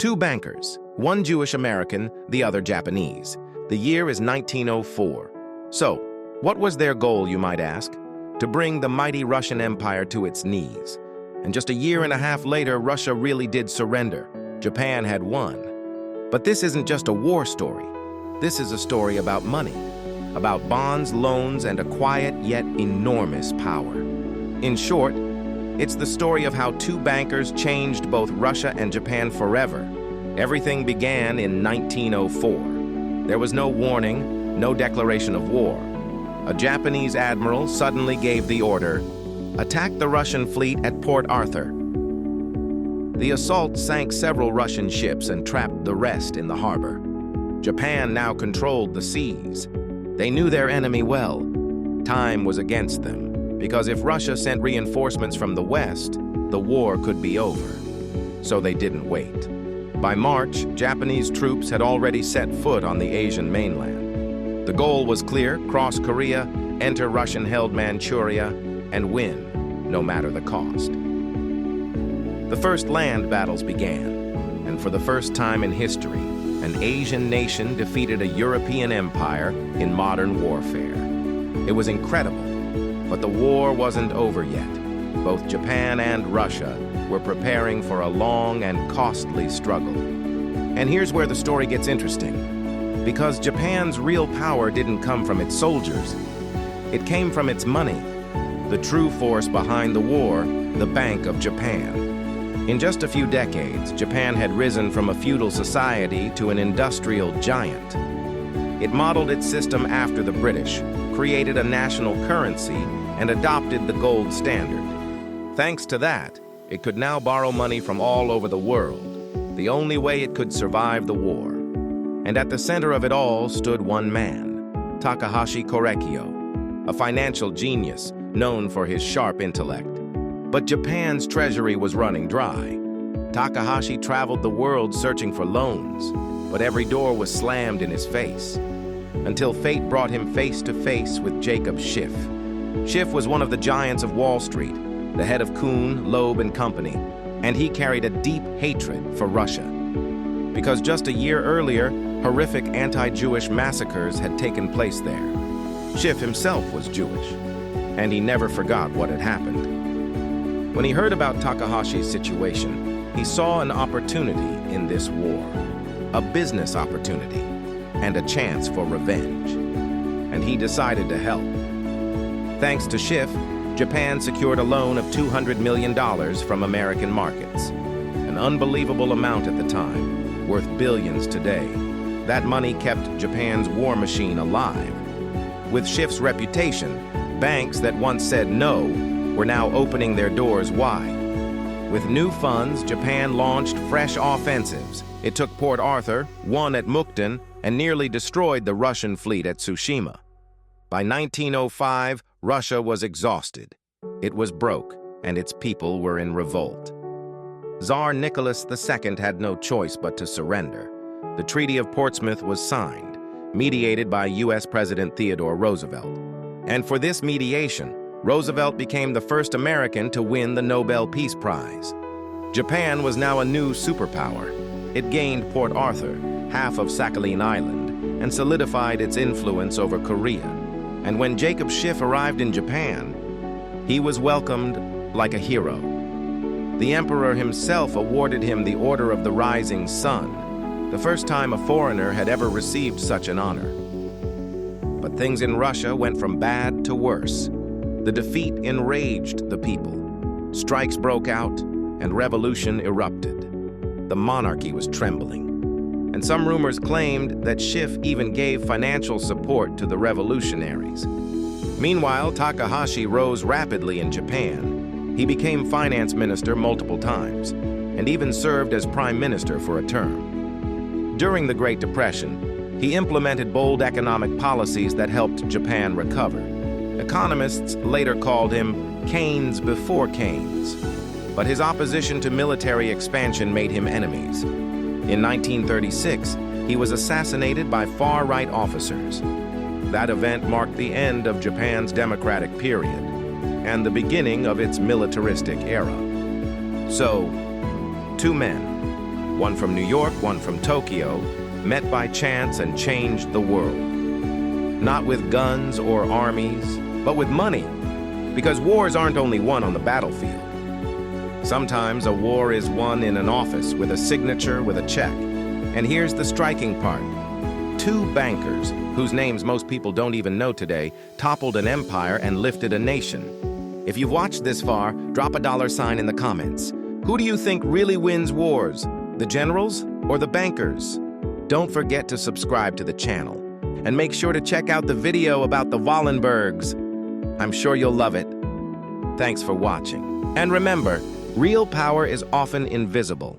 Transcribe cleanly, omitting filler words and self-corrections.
Two bankers, one Jewish American, the other Japanese. The year is 1904. So, what was their goal, you might ask? To bring the mighty Russian Empire to its knees. And just a year and a half later, Russia really did surrender. Japan had won. But this isn't just a war story. This is a story about money, about bonds, loans, and a quiet yet enormous power. In short, it's the story of how two bankers changed both Russia and Japan forever. Everything began in 1904. There was no warning, no declaration of war. A Japanese admiral suddenly gave the order, attack the Russian fleet at Port Arthur. The assault sank several Russian ships and trapped the rest in the harbor. Japan now controlled the seas. They knew their enemy well. Time was against them, because if Russia sent reinforcements from the west, the war could be over. So they didn't wait. By March, Japanese troops had already set foot on the Asian mainland. The goal was clear: cross Korea, enter Russian-held Manchuria, and win, no matter the cost. The first land battles began, and for the first time in history, an Asian nation defeated a European empire in modern warfare. It was incredible, but the war wasn't over yet. Both Japan and Russia were preparing for a long and costly struggle. And here's where the story gets interesting. Because Japan's real power didn't come from its soldiers, it came from its money. The true force behind the war, the Bank of Japan. In just a few decades, Japan had risen from a feudal society to an industrial giant. It modeled its system after the British, created a national currency, and adopted the gold standard. Thanks to that, it could now borrow money from all over the world, the only way it could survive the war. And at the center of it all stood one man, Takahashi Korekiyo, a financial genius known for his sharp intellect. But Japan's treasury was running dry. Takahashi traveled the world searching for loans, but every door was slammed in his face, until fate brought him face to face with Jacob Schiff. Schiff was one of the giants of Wall Street, the head of Kuhn, Loeb and Company, and he carried a deep hatred for Russia. Because just a year earlier, horrific anti-Jewish massacres had taken place there. Schiff himself was Jewish, and he never forgot what had happened. When he heard about Takahashi's situation, he saw an opportunity in this war, a business opportunity, and a chance for revenge. And he decided to help. Thanks to Schiff, Japan secured a loan of $200 million from American markets, an unbelievable amount at the time, worth billions today. That money kept Japan's war machine alive. With Schiff's reputation, banks that once said no were now opening their doors wide. With new funds, Japan launched fresh offensives. It took Port Arthur, won at Mukden, and nearly destroyed the Russian fleet at Tsushima. By 1905, Russia was exhausted. It was broke, and its people were in revolt. Tsar Nicholas II had no choice but to surrender. The Treaty of Portsmouth was signed, mediated by U.S. President Theodore Roosevelt. And for this mediation, Roosevelt became the first American to win the Nobel Peace Prize. Japan was now a new superpower. It gained Port Arthur, half of Sakhalin Island, and solidified its influence over Korea. And when Jacob Schiff arrived in Japan, he was welcomed like a hero. The emperor himself awarded him the Order of the Rising Sun, the first time a foreigner had ever received such an honor. But things in Russia went from bad to worse. The defeat enraged the people. Strikes broke out, and revolution erupted. The monarchy was trembling. And some rumors claimed that Schiff even gave financial support to the revolutionaries. Meanwhile, Takahashi rose rapidly in Japan. He became finance minister multiple times, and even served as prime minister for a term. During the Great Depression, he implemented bold economic policies that helped Japan recover. Economists later called him Keynes before Keynes. But his opposition to military expansion made him enemies. In 1936, he was assassinated by far-right officers. That event marked the end of Japan's democratic period and the beginning of its militaristic era. So, two men, One from New York, one from Tokyo, met by chance and changed the world. Not with guns or armies, but with money. Because wars aren't only won on the battlefield. Sometimes a war is won in an office with a signature, with a check. And here's the striking part. Two bankers, whose names most people don't even know today, toppled an empire and lifted a nation. If you've watched this far, drop a $sign in the comments. Who do you think really wins wars? The generals or the bankers? Don't forget to subscribe to the channel. And make sure to check out the video about the Wallenbergs. I'm sure you'll love it. Thanks for watching. And remember, real power is often invisible.